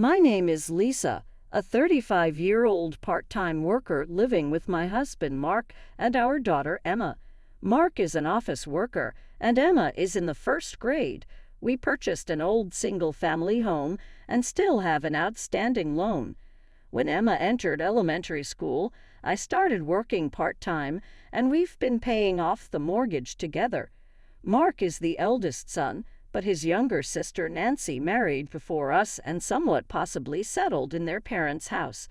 My name is Lisa, a 35-year-old part-time worker living with my husband Mark and our daughter Emma. Mark is an office worker, and Emma is in the first grade. We purchased an old single-family home and still have an outstanding loan. When Emma entered elementary school, I started working part-time, and we've been paying off the mortgage together. Mark is the eldest son, but his younger sister Nancy married before us and somewhat possibly settled in their parents' house.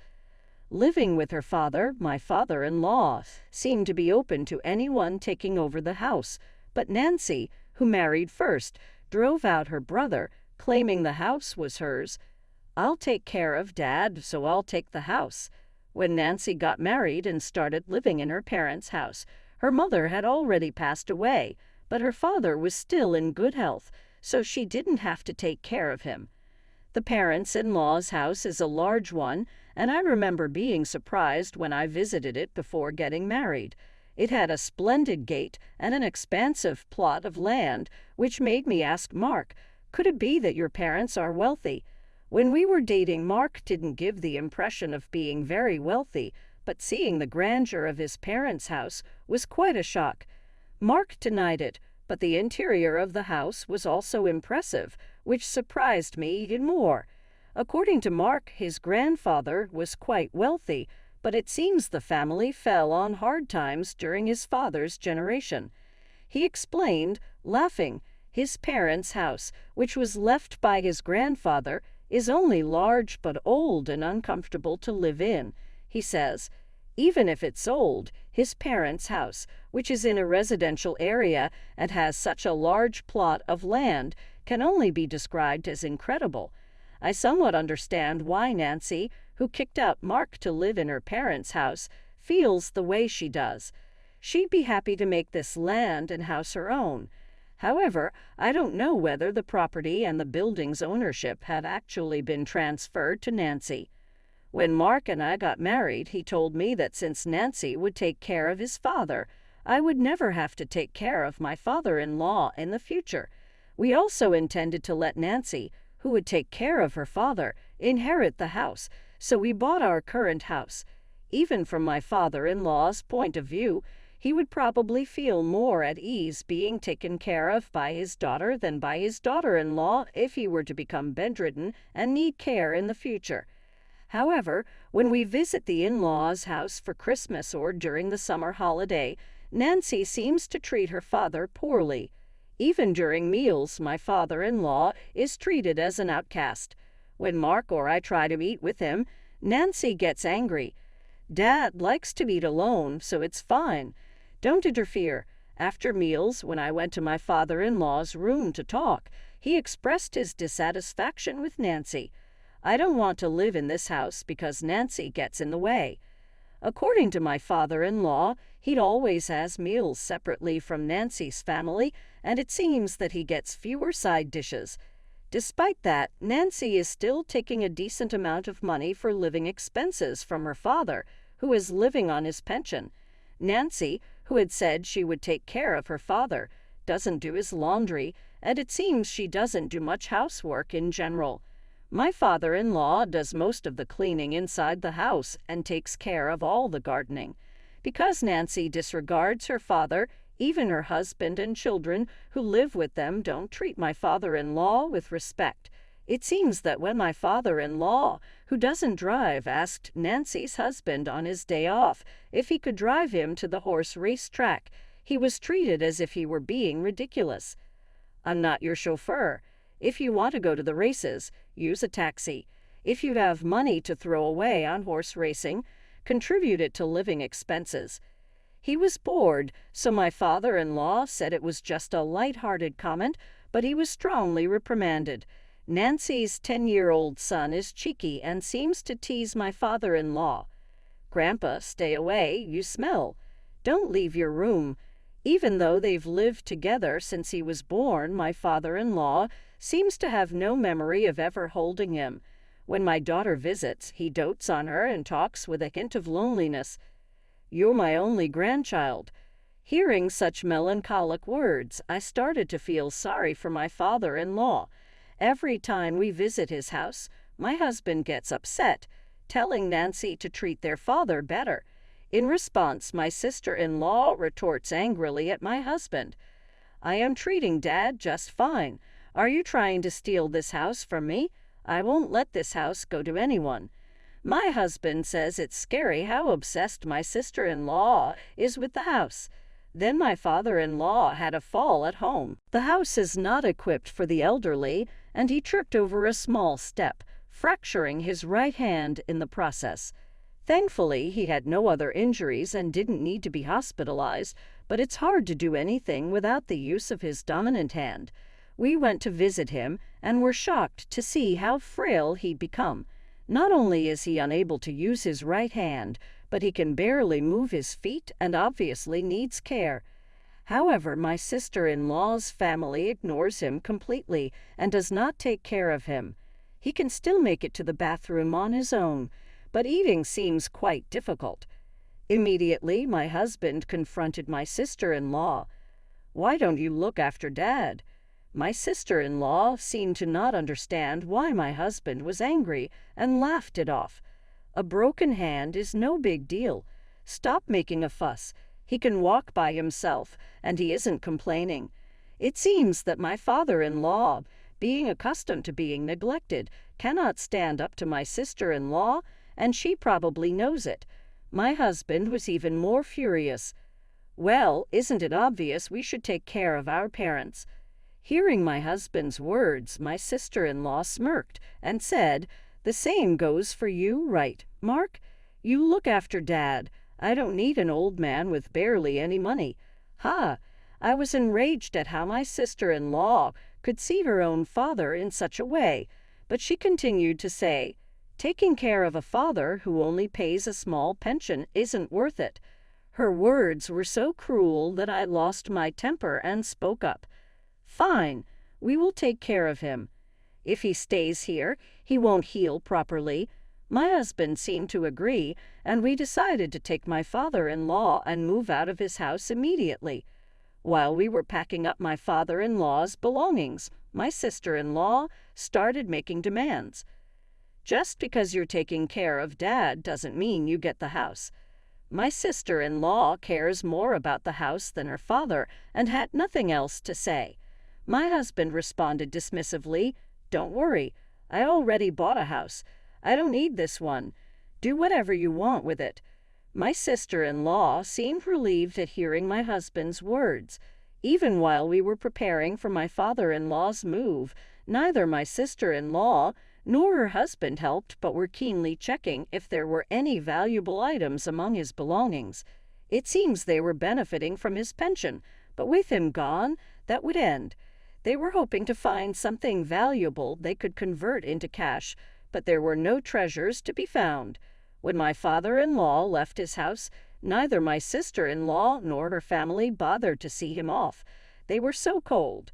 Living with her father, my father-in-law, seemed to be open to anyone taking over the house, but Nancy, who married first, drove out her brother, claiming the house was hers. "I'll take care of Dad, so I'll take the house." When Nancy got married and started living in her parents' house, her mother had already passed away, but her father was still in good health, so she didn't have to take care of him. The parents-in-law's house is a large one, and I remember being surprised when I visited it before getting married. It had a splendid gate and an expansive plot of land, which made me ask Mark, "Could it be that your parents are wealthy?" When we were dating, Mark didn't give the impression of being very wealthy, but seeing the grandeur of his parents' house was quite a shock. Mark denied it, but the interior of the house was also impressive, which surprised me even more. According to Mark, his grandfather was quite wealthy, but it seems the family fell on hard times during his father's generation. He explained, laughing, his parents' house, which was left by his grandfather, is only large but old and uncomfortable to live in. He says, even if it's old, his parents' house, which is in a residential area and has such a large plot of land, can only be described as incredible. I somewhat understand why Nancy, who kicked out Mark to live in her parents' house, feels the way she does. She'd be happy to make this land and house her own. However, I don't know whether the property and the building's ownership have actually been transferred to Nancy. When Mark and I got married, he told me that since Nancy would take care of his father, I would never have to take care of my father-in-law in the future. We also intended to let Nancy, who would take care of her father, inherit the house, so we bought our current house. Even from my father-in-law's point of view, he would probably feel more at ease being taken care of by his daughter than by his daughter-in-law if he were to become bedridden and need care in the future. However, when we visit the in-laws' house for Christmas or during the summer holiday, Nancy seems to treat her father poorly. Even during meals, my father-in-law is treated as an outcast. When Mark or I try to eat with him, Nancy gets angry. "Dad likes to eat alone, so it's fine. Don't interfere." After meals, when I went to my father-in-law's room to talk, he expressed his dissatisfaction with Nancy. "I don't want to live in this house because Nancy gets in the way." According to my father-in-law, he always has meals separately from Nancy's family, and it seems that he gets fewer side dishes. Despite that, Nancy is still taking a decent amount of money for living expenses from her father, who is living on his pension. Nancy, who had said she would take care of her father, doesn't do his laundry, and it seems she doesn't do much housework in general. My father-in-law does most of the cleaning inside the house and takes care of all the gardening. Because Nancy disregards her father, even her husband and children who live with them don't treat my father-in-law with respect. It seems that when my father-in-law, who doesn't drive, asked Nancy's husband on his day off if he could drive him to the horse race track, he was treated as if he were being ridiculous. "I'm not your chauffeur. If you want to go to the races, use a taxi. If you have money to throw away on horse racing, contribute it to living expenses." He was bored, so my father-in-law said it was just a light-hearted comment, but he was strongly reprimanded. Nancy's 10-year-old son is cheeky and seems to tease my father-in-law. "Grandpa, stay away, you smell. Don't leave your room." Even though they've lived together since he was born, my father-in-law seems to have no memory of ever holding him. When my daughter visits, he dotes on her and talks with a hint of loneliness. "You're my only grandchild." Hearing such melancholic words, I started to feel sorry for my father-in-law. Every time we visit his house, My husband gets upset, telling Nancy to treat their father better. In response, my sister-in-law retorts angrily at my husband. I am treating Dad just fine. Are you trying to steal this house from me? I won't let this house go to anyone. My husband says it's scary how obsessed my sister-in-law is with the house. Then my father-in-law had a fall at home. The house is not equipped for the elderly, and he tripped over a small step, fracturing his right hand in the process. Thankfully, he had no other injuries and didn't need to be hospitalized, but it's hard to do anything without the use of his dominant hand. We went to visit him and were shocked to see how frail he'd become. Not only is he unable to use his right hand, but he can barely move his feet and obviously needs care. However, my sister-in-law's family ignores him completely and does not take care of him. He can still make it to the bathroom on his own, but eating seems quite difficult. Immediately, my husband confronted my sister-in-law. "Why don't you look after Dad?" My sister-in-law seemed to not understand why my husband was angry and laughed it off. "A broken hand is no big deal. Stop making a fuss. He can walk by himself, and he isn't complaining." It seems that my father-in-law, being accustomed to being neglected, cannot stand up to my sister-in-law, and she probably knows it. My husband was even more furious. "Well, isn't it obvious we should take care of our parents?" Hearing my husband's words, my sister-in-law smirked and said, "The same goes for you, right, Mark? You look after Dad. I don't need an old man with barely any money." Ha! I was enraged at how my sister-in-law could see her own father in such a way, but she continued to say, "Taking care of a father who only pays a small pension isn't worth it." Her words were so cruel that I lost my temper and spoke up. "Fine, we will take care of him. If he stays here, he won't heal properly." My husband seemed to agree, and we decided to take my father-in-law and move out of his house immediately. While we were packing up my father-in-law's belongings, my sister-in-law started making demands. "Just because you're taking care of Dad doesn't mean you get the house." My sister-in-law cares more about the house than her father and had nothing else to say. My husband responded dismissively, "Don't worry, I already bought a house. I don't need this one. Do whatever you want with it." My sister-in-law seemed relieved at hearing my husband's words. Even while we were preparing for my father-in-law's move, neither my sister-in-law nor her husband helped but were keenly checking if there were any valuable items among his belongings. It seems they were benefiting from his pension, but with him gone, that would end. They were hoping to find something valuable they could convert into cash, but there were no treasures to be found. When my father-in-law left his house, neither my sister-in-law nor her family bothered to see him off. They were so cold.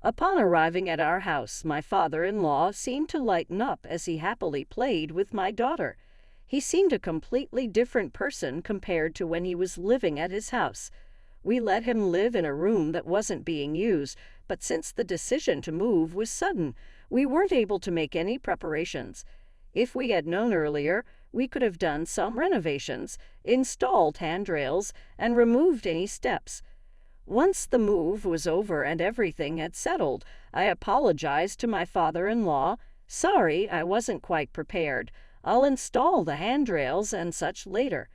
Upon arriving at our house, my father-in-law seemed to lighten up as he happily played with my daughter. He seemed a completely different person compared to when he was living at his house. We let him live in a room that wasn't being used, but since the decision to move was sudden, we weren't able to make any preparations. If we had known earlier, we could have done some renovations, installed handrails, and removed any steps. Once the move was over and everything had settled, I apologized to my father-in-law. "Sorry, I wasn't quite prepared. I'll install the handrails and such later."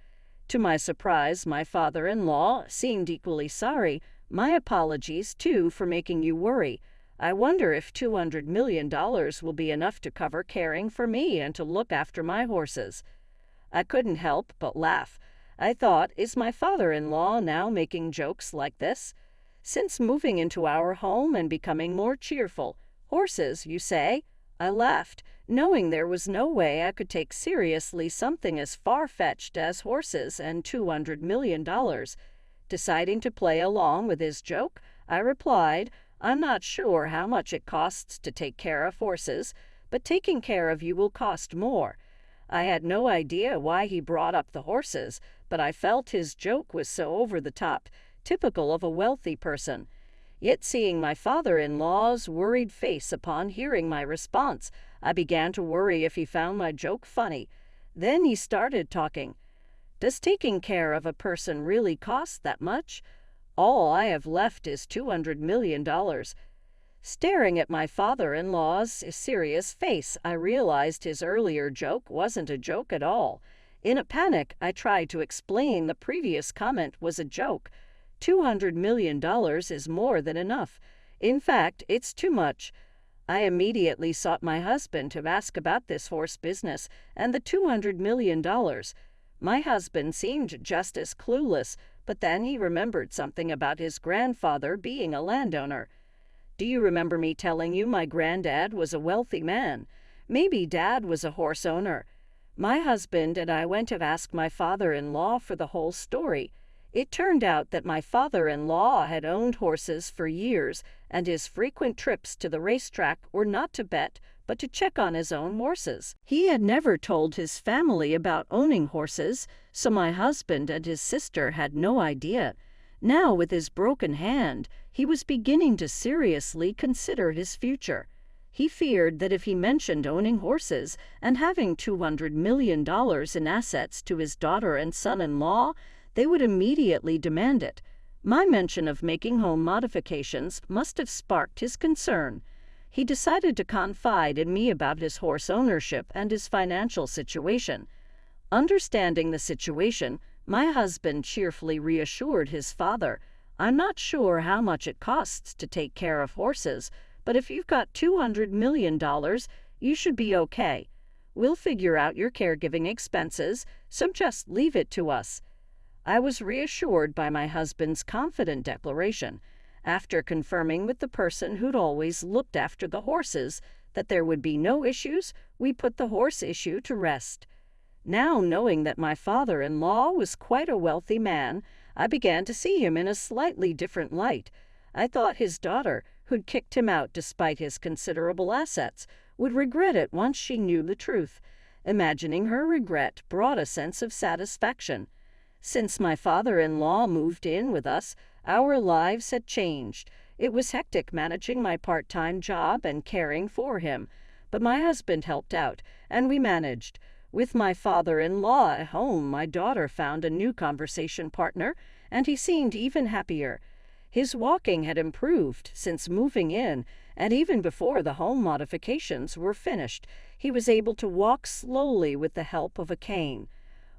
To my surprise, my father-in-law seemed equally sorry. "My apologies, too, for making you worry. I wonder if $200 million will be enough to cover caring for me and to look after my horses." I couldn't help but laugh. I thought, is my father-in-law now making jokes like this? Since moving into our home and becoming more cheerful. "Horses, you say?" I laughed, knowing there was no way I could take seriously something as far-fetched as horses and $200 million. Deciding to play along with his joke, I replied, "I'm not sure how much it costs to take care of horses, but taking care of you will cost more." I had no idea why he brought up the horses, but I felt his joke was so over the top, typical of a wealthy person. Yet seeing my father-in-law's worried face upon hearing my response, I began to worry if he found my joke funny. Then he started talking. Does taking care of a person really cost that much? All I have left is $200 million. Staring at my father-in-law's serious face, I realized his earlier joke wasn't a joke at all. In a panic, I tried to explain the previous comment was a joke. $200 million is more than enough. In fact, it's too much. I immediately sought my husband to ask about this horse business and the $200 million. My husband seemed just as clueless, but then he remembered something about his grandfather being a landowner. Do you remember me telling you my granddad was a wealthy man? Maybe Dad was a horse owner. My husband and I went to ask my father-in-law for the whole story. It turned out that my father-in-law had owned horses for years, and his frequent trips to the racetrack were not to bet, but to check on his own horses. He had never told his family about owning horses, so my husband and his sister had no idea. Now, with his broken hand, he was beginning to seriously consider his future. He feared that if he mentioned owning horses and having $200 million in assets to his daughter and son-in-law, they would immediately demand it. My mention of making home modifications must have sparked his concern. He decided to confide in me about his horse ownership and his financial situation. Understanding the situation, my husband cheerfully reassured his father, "I'm not sure how much it costs to take care of horses, but if you've got $200 million, you should be okay. We'll figure out your caregiving expenses, so just leave it to us." I was reassured by my husband's confident declaration. After confirming with the person who'd always looked after the horses that there would be no issues, we put the horse issue to rest. Now, knowing that my father-in-law was quite a wealthy man, I began to see him in a slightly different light. I thought his daughter, who'd kicked him out despite his considerable assets, would regret it once she knew the truth. Imagining her regret brought a sense of satisfaction. Since my father-in-law moved in with us, our lives had changed. It was hectic managing my part-time job and caring for him, but my husband helped out, and we managed. With my father-in-law at home, my daughter found a new conversation partner, and he seemed even happier. His walking had improved since moving in, and even before the home modifications were finished, he was able to walk slowly with the help of a cane.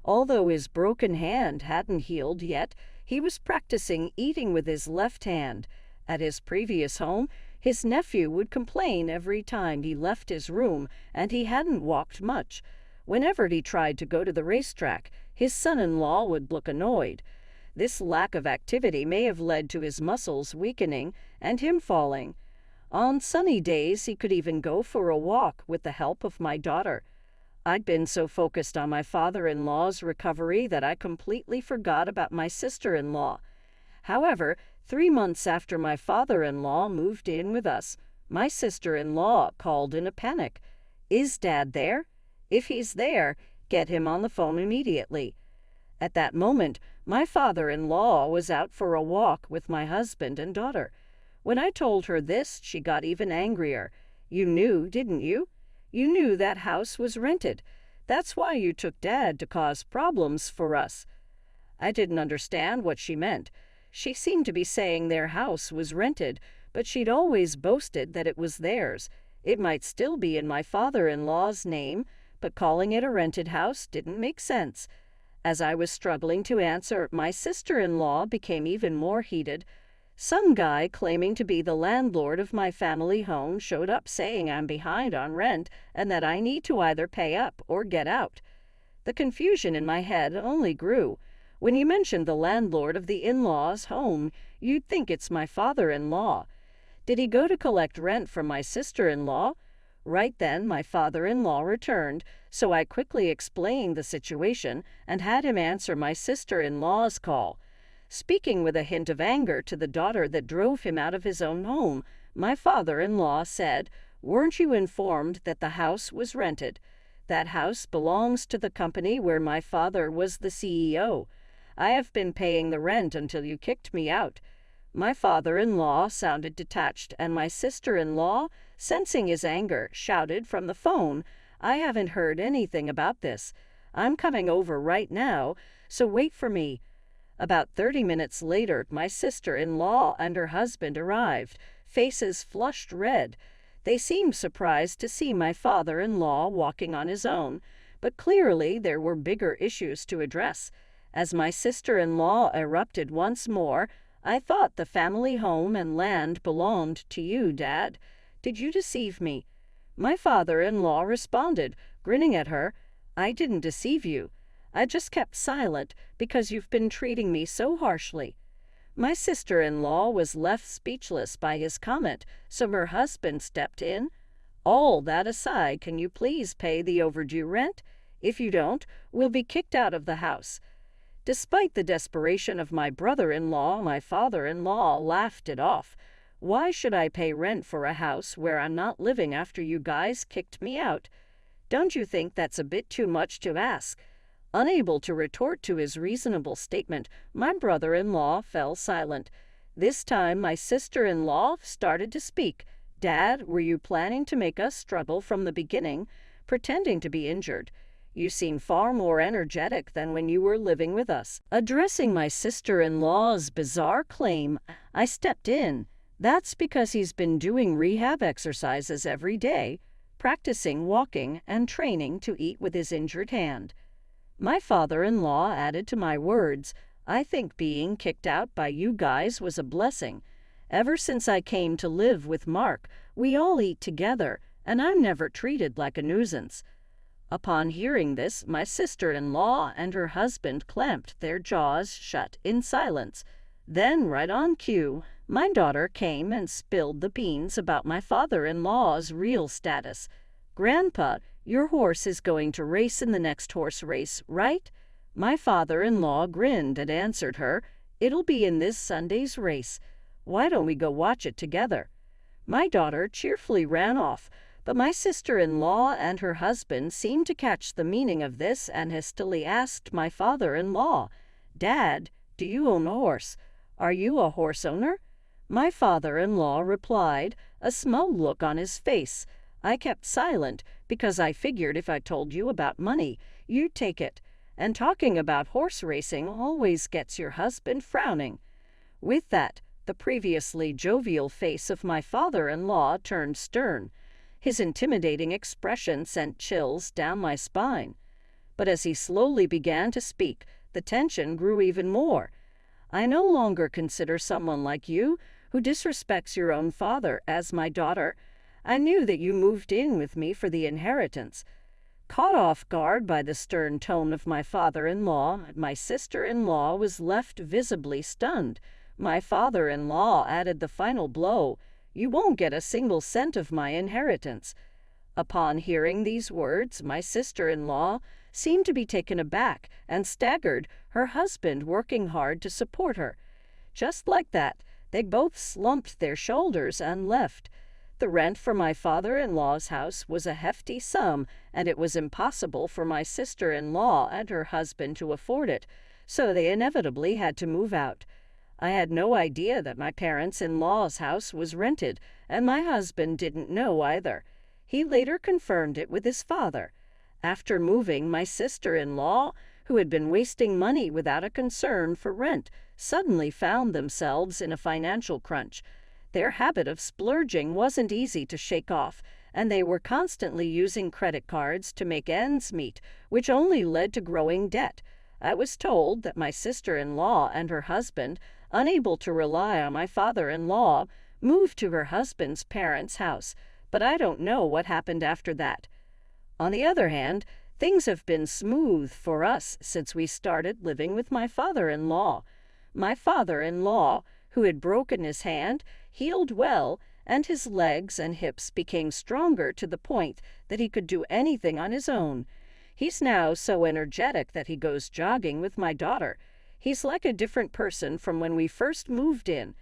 Although his broken hand hadn't healed yet, he was practicing eating with his left hand. At his previous home, his nephew would complain every time he left his room, and he hadn't walked much. Whenever he tried to go to the racetrack, his son-in-law would look annoyed. This lack of activity may have led to his muscles weakening and him falling. On sunny days, he could even go for a walk with the help of my daughter. I'd been so focused on my father-in-law's recovery that I completely forgot about my sister-in-law. However, 3 months after my father-in-law moved in with us, my sister-in-law called in a panic. "Is Dad there? If he's there, get him on the phone immediately." At that moment, my father-in-law was out for a walk with my husband and daughter. When I told her this, she got even angrier. "You knew, didn't you? You knew that house was rented. That's why you took Dad to cause problems for us." I didn't understand what she meant. She seemed to be saying their house was rented, but she'd always boasted that it was theirs. It might still be in my father-in-law's name, but calling it a rented house didn't make sense. As I was struggling to answer, my sister-in-law became even more heated. Some guy claiming to be the landlord of my family home showed up saying I'm behind on rent and that I need to either pay up or get out. The confusion in my head only grew. When you mentioned the landlord of the in-laws' home, you'd think it's my father-in-law. Did he go to collect rent from my sister-in-law? Right then, my father-in-law returned, so I quickly explained the situation and had him answer my sister-in-law's call. Speaking with a hint of anger to the daughter that drove him out of his own home, my father-in-law said, "Weren't you informed that the house was rented? That house belongs to the company where my father was the CEO. I have been paying the rent until you kicked me out." My father-in-law sounded detached, and my sister-in-law sensing his anger, shouted from the phone, "I haven't heard anything about this. I'm coming over right now, so wait for me." About 30 minutes later, my sister-in-law and her husband arrived, faces flushed red. They seemed surprised to see my father-in-law walking on his own, but clearly there were bigger issues to address. As my sister-in-law erupted once more, "I thought the family home and land belonged to you, Dad. Did you deceive me?" My father-in-law responded, grinning at her, "I didn't deceive you. I just kept silent because you've been treating me so harshly." My sister-in-law was left speechless by his comment, so her husband stepped in. "All that aside, can you please pay the overdue rent? If you don't, we'll be kicked out of the house." Despite the desperation of my brother-in-law, my father-in-law laughed it off. "Why should I pay rent for a house where I'm not living after you guys kicked me out? Don't you think that's a bit too much to ask?" Unable to retort to his reasonable statement, my brother-in-law fell silent. This time my sister-in-law started to speak. "Dad, were you planning to make us struggle from the beginning, pretending to be injured? You seem far more energetic than when you were living with us." Addressing my sister-in-law's bizarre claim, I stepped in. "That's because he's been doing rehab exercises every day, practicing walking and training to eat with his injured hand." My father-in-law added to my words, "I think being kicked out by you guys was a blessing. Ever since I came to live with Mark, we all eat together, and I'm never treated like a nuisance." Upon hearing this, my sister-in-law and her husband clamped their jaws shut in silence. Then, right on cue, my daughter came and spilled the beans about my father-in-law's real status. "Grandpa, your horse is going to race in the next horse race, right?" My father-in-law grinned and answered her, "It'll be in this Sunday's race. Why don't we go watch it together?" My daughter cheerfully ran off, but my sister-in-law and her husband seemed to catch the meaning of this and hastily asked my father-in-law, "Dad, do you own a horse? Are you a horse owner?" My father-in-law replied, a smug look on his face, "I kept silent because I figured if I told you about money, you'd take it. And talking about horse racing always gets your husband frowning." With that, the previously jovial face of my father-in-law turned stern. His intimidating expression sent chills down my spine. But as he slowly began to speak, the tension grew even more. "I no longer consider someone like you, who disrespects your own father, as my daughter. I knew that you moved in with me for the inheritance." Caught off guard by the stern tone of my father-in-law, my sister-in-law was left visibly stunned. My father-in-law added the final blow, "You won't get a single cent of my inheritance." Upon hearing these words, my sister-in-law seemed to be taken aback and staggered, her husband working hard to support her. Just like that, they both slumped their shoulders and left. The rent for my father-in-law's house was a hefty sum, and it was impossible for my sister-in-law and her husband to afford it, so they inevitably had to move out. I had no idea that my parents-in-law's house was rented, and my husband didn't know either. He later confirmed it with his father. After moving, my sister-in-law, who had been wasting money without a concern for rent, suddenly found themselves in a financial crunch. Their habit of splurging wasn't easy to shake off, and they were constantly using credit cards to make ends meet, which only led to growing debt. I was told that my sister-in-law and her husband, unable to rely on my father-in-law, moved to her husband's parents' house, but I don't know what happened after that. On the other hand, things have been smooth for us since we started living with my father-in-law. My father-in-law, who had broken his hand, healed well, and his legs and hips became stronger to the point that he could do anything on his own. He's now so energetic that he goes jogging with my daughter. He's like a different person from when we first moved in.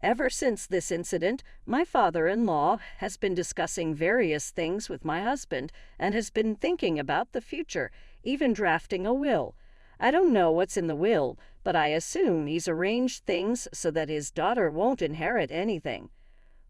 Ever since this incident, my father-in-law has been discussing various things with my husband and has been thinking about the future, even drafting a will. I don't know what's in the will, but I assume he's arranged things so that his daughter won't inherit anything.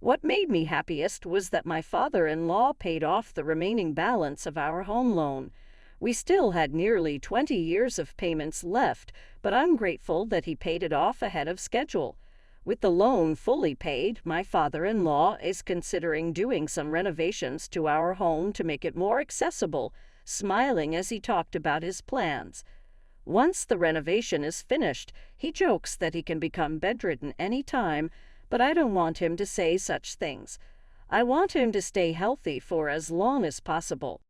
What made me happiest was that my father-in-law paid off the remaining balance of our home loan. We still had nearly 20 years of payments left, but I'm grateful that he paid it off ahead of schedule. With the loan fully paid, my father-in-law is considering doing some renovations to our home to make it more accessible, smiling as he talked about his plans. Once the renovation is finished, he jokes that he can become bedridden any time, but I don't want him to say such things. I want him to stay healthy for as long as possible.